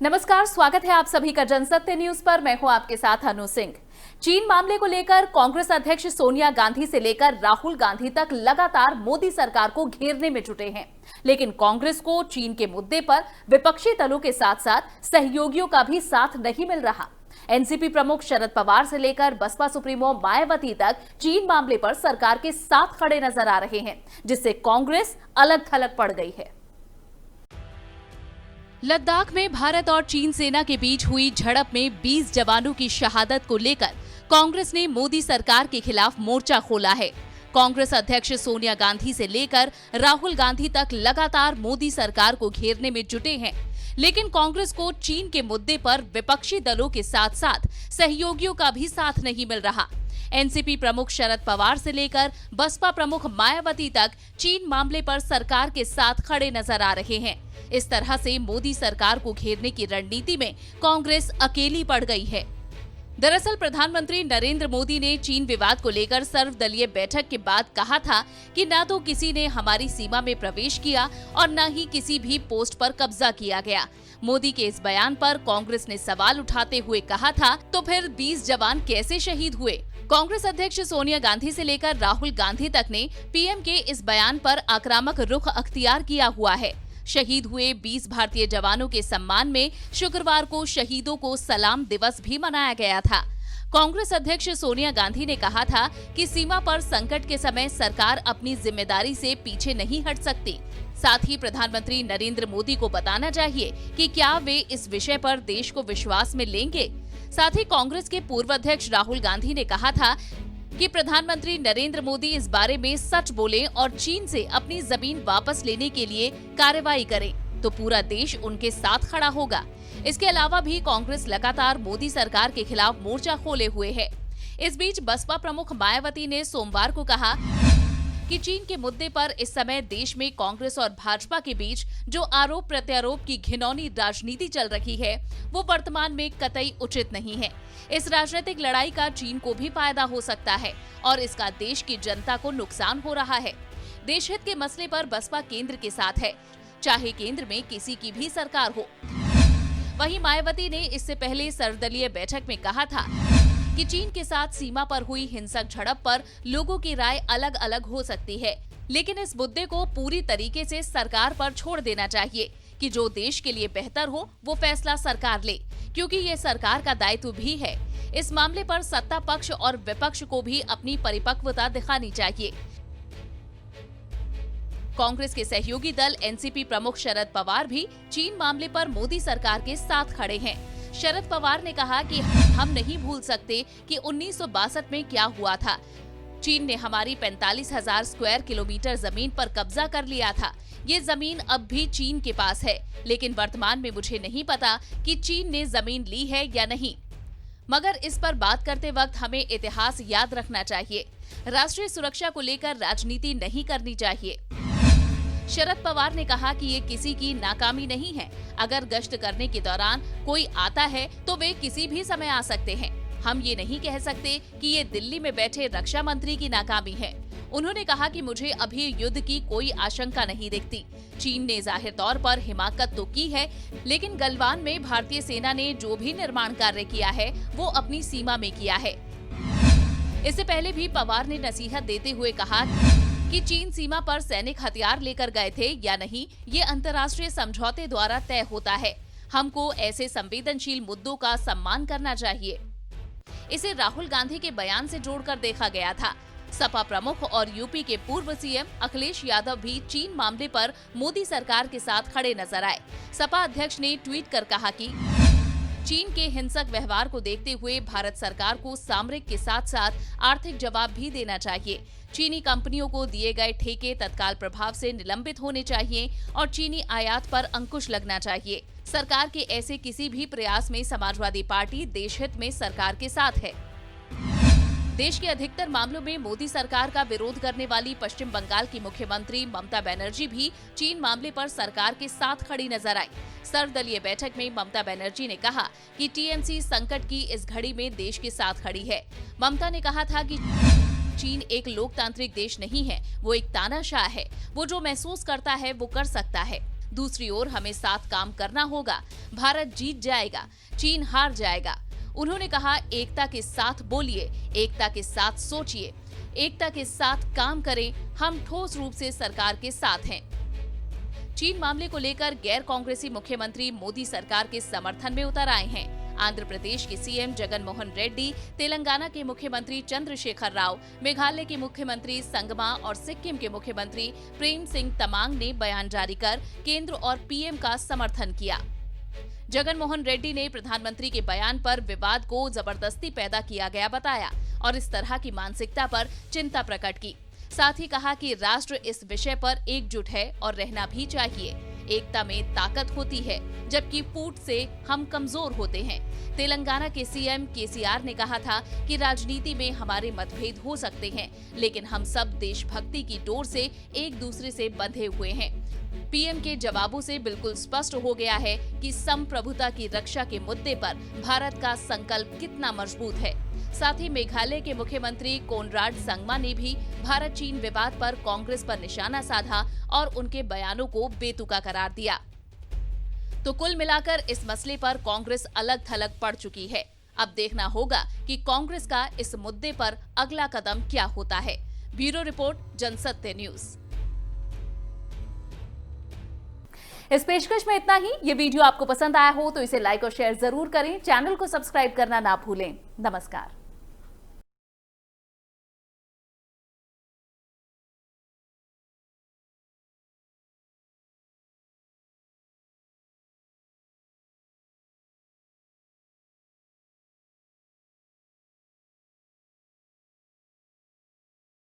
नमस्कार, स्वागत है आप सभी का जनसत्य न्यूज पर। मैं हूं आपके साथ अनु सिंह। चीन मामले को लेकर कांग्रेस अध्यक्ष सोनिया गांधी से लेकर राहुल गांधी तक लगातार मोदी सरकार को घेरने में जुटे हैं, लेकिन कांग्रेस को चीन के मुद्दे पर विपक्षी दलों के साथ साथ सहयोगियों का भी साथ नहीं मिल रहा। एनसीपी प्रमुख शरद पवार से लेकर बसपा सुप्रीमो मायावती तक चीन मामले पर सरकार के साथ खड़े नजर आ रहे हैं, जिससे कांग्रेस अलग थलग पड़ गई है। लद्दाख में भारत और चीन सेना के बीच हुई झड़प में 20 जवानों की शहादत को लेकर कांग्रेस ने मोदी सरकार के खिलाफ मोर्चा खोला है। कांग्रेस अध्यक्ष सोनिया गांधी से लेकर राहुल गांधी तक लगातार मोदी सरकार को घेरने में जुटे हैं, लेकिन कांग्रेस को चीन के मुद्दे पर विपक्षी दलों के साथ साथ सहयोगियों का भी साथ नहीं मिल रहा। एनसीपी प्रमुख शरद पवार से लेकर बसपा प्रमुख मायावती तक चीन मामले पर सरकार के साथ खड़े नजर आ रहे हैं। इस तरह से मोदी सरकार को घेरने की रणनीति में कांग्रेस अकेली पड़ गई है। दरअसल प्रधानमंत्री नरेंद्र मोदी ने चीन विवाद को लेकर सर्वदलीय बैठक के बाद कहा था कि न तो किसी ने हमारी सीमा में प्रवेश किया और न ही किसी भी पोस्ट पर कब्जा किया गया। मोदी के इस बयान पर कांग्रेस ने सवाल उठाते हुए कहा था, तो फिर 20 जवान कैसे शहीद हुए? कांग्रेस अध्यक्ष सोनिया गांधी से लेकर राहुल गांधी तक ने पीएम के इस बयान पर आक्रामक रुख अख्तियार किया हुआ है। शहीद हुए 20 भारतीय जवानों के सम्मान में शुक्रवार को शहीदों को सलाम दिवस भी मनाया गया था। कांग्रेस अध्यक्ष सोनिया गांधी ने कहा था कि सीमा पर संकट के समय सरकार अपनी जिम्मेदारी से पीछे नहीं हट सकती। साथ ही प्रधानमंत्री नरेंद्र मोदी को बताना चाहिए कि क्या वे इस विषय पर देश को विश्वास में लेंगे। साथ ही कांग्रेस के पूर्व अध्यक्ष राहुल गांधी ने कहा था कि प्रधानमंत्री नरेंद्र मोदी इस बारे में सच बोलें और चीन से अपनी जमीन वापस लेने के लिए कार्रवाई करें, तो पूरा देश उनके साथ खड़ा होगा। इसके अलावा भी कांग्रेस लगातार मोदी सरकार के खिलाफ मोर्चा खोले हुए है। इस बीच बसपा प्रमुख मायावती ने सोमवार को कहा कि चीन के मुद्दे पर इस समय देश में कांग्रेस और भाजपा के बीच जो आरोप प्रत्यारोप की घिनौनी राजनीति चल रही है, वो वर्तमान में कतई उचित नहीं है। इस राजनीतिक लड़ाई का चीन को भी फायदा हो सकता है और इसका देश की जनता को नुकसान हो रहा है। देश हित के मसले पर बसपा केंद्र के साथ है, चाहे केंद्र में किसी की भी सरकार हो। वहीं मायावती ने इससे पहले सर्वदलीय बैठक में कहा था कि चीन के साथ सीमा पर हुई हिंसक झड़प पर लोगों की राय अलग अलग हो सकती है, लेकिन इस मुद्दे को पूरी तरीके से सरकार पर छोड़ देना चाहिए कि जो देश के लिए बेहतर हो वो फैसला सरकार ले, क्योंकि ये सरकार का दायित्व भी है। इस मामले पर सत्ता पक्ष और विपक्ष को भी अपनी परिपक्वता दिखानी चाहिए। कांग्रेस के सहयोगी दल एनसीपी प्रमुख शरद पवार भी चीन मामले पर मोदी सरकार के साथ खड़े हैं। शरद पवार ने कहा कि हम नहीं भूल सकते कि 1962 में क्या हुआ था। चीन ने हमारी 45,000 स्क्वायर किलोमीटर जमीन पर कब्जा कर लिया था। ये जमीन अब भी चीन के पास है, लेकिन वर्तमान में मुझे नहीं पता कि चीन ने जमीन ली है या नहीं। मगर इस पर बात करते वक्त हमें इतिहास याद रखना चाहिए। राष्ट्रीय सुरक्षा को लेकर राजनीति नहीं करनी चाहिए। शरद पवार ने कहा कि ये किसी की नाकामी नहीं है। अगर गश्त करने के दौरान कोई आता है तो वे किसी भी समय आ सकते हैं। हम ये नहीं कह सकते कि ये दिल्ली में बैठे रक्षा मंत्री की नाकामी है। उन्होंने कहा कि मुझे अभी युद्ध की कोई आशंका नहीं दिखती। चीन ने जाहिर तौर पर हिमाकत तो की है, लेकिन गलवान में भारतीय सेना ने जो भी निर्माण कार्य किया है वो अपनी सीमा में किया है। इससे पहले भी पवार ने नसीहत देते हुए कहा कि चीन सीमा पर सैनिक हथियार लेकर गए थे या नहीं, ये अंतर्राष्ट्रीय समझौते द्वारा तय होता है। हमको ऐसे संवेदनशील मुद्दों का सम्मान करना चाहिए। इसे राहुल गांधी के बयान से जोड़कर देखा गया था। सपा प्रमुख और यूपी के पूर्व सीएम अखिलेश यादव भी चीन मामले पर मोदी सरकार के साथ खड़े नजर आए। सपा अध्यक्ष ने ट्वीट कर कहा कि चीन के हिंसक व्यवहार को देखते हुए भारत सरकार को सामरिक के साथ साथ आर्थिक जवाब भी देना चाहिए। चीनी कंपनियों को दिए गए ठेके तत्काल प्रभाव से निलंबित होने चाहिए और चीनी आयात पर अंकुश लगना चाहिए। सरकार के ऐसे किसी भी प्रयास में समाजवादी पार्टी देश हित में सरकार के साथ है। देश के अधिकतर मामलों में मोदी सरकार का विरोध करने वाली पश्चिम बंगाल की मुख्यमंत्री ममता बनर्जी भी चीन मामले पर सरकार के साथ खड़ी नजर आई। सर्वदलीय बैठक में ममता बनर्जी ने कहा कि टीएमसी संकट की इस घड़ी में देश के साथ खड़ी है। ममता ने कहा था कि चीन एक लोकतांत्रिक देश नहीं है, वो एक तानाशाह है। वो जो महसूस करता है वो कर सकता है। दूसरी ओर हमें साथ काम करना होगा। भारत जीत जाएगा, चीन हार जाएगा। उन्होंने कहा, एकता के साथ बोलिए, एकता के साथ सोचिए, एकता के साथ काम करें। हम ठोस रूप से सरकार के साथ हैं। चीन मामले को लेकर गैर कांग्रेसी मुख्यमंत्री मोदी सरकार के समर्थन में उतर आए हैं। आंध्र प्रदेश के सीएम जगन मोहन रेड्डी, तेलंगाना के मुख्यमंत्री चंद्रशेखर राव, मेघालय के मुख्यमंत्री संगमा और सिक्किम के मुख्यमंत्री प्रेम सिंह तमांग ने बयान जारी कर केंद्र और पीएम का समर्थन किया। जगन मोहन रेड्डी ने प्रधानमंत्री के बयान पर विवाद को जबरदस्ती पैदा किया गया बताया और इस तरह की मानसिकता पर चिंता प्रकट की। साथ ही कहा कि राष्ट्र इस विषय पर एकजुट है और रहना भी चाहिए। एकता में ताकत होती है, जबकि फूट से हम कमजोर होते हैं। तेलंगाना के सीएम केसीआर ने कहा था कि राजनीति में हमारे मतभेद हो सकते हैं, लेकिन हम सब देशभक्ति की डोर से एक दूसरे से बंधे हुए हैं। पीएम के जवाबों से बिल्कुल स्पष्ट हो गया है कि संप्रभुता की रक्षा के मुद्दे पर भारत का संकल्प कितना मजबूत है। साथ ही मेघालय के मुख्यमंत्री कोनराड संगमा ने भी भारत चीन विवाद पर कांग्रेस पर निशाना साधा और उनके बयानों को बेतुका करार दिया। तो कुल मिलाकर इस मसले पर कांग्रेस अलग थलग पड़ चुकी है। अब देखना होगा कि कांग्रेस का इस मुद्दे पर अगला कदम क्या होता है। Bureau report, Jansatya news. इस पेशकश में इतना ही। ये वीडियो आपको पसंद आया हो तो इसे लाइक और शेयर जरूर करें। चैनल को सब्सक्राइब करना ना भूलें। नमस्कार।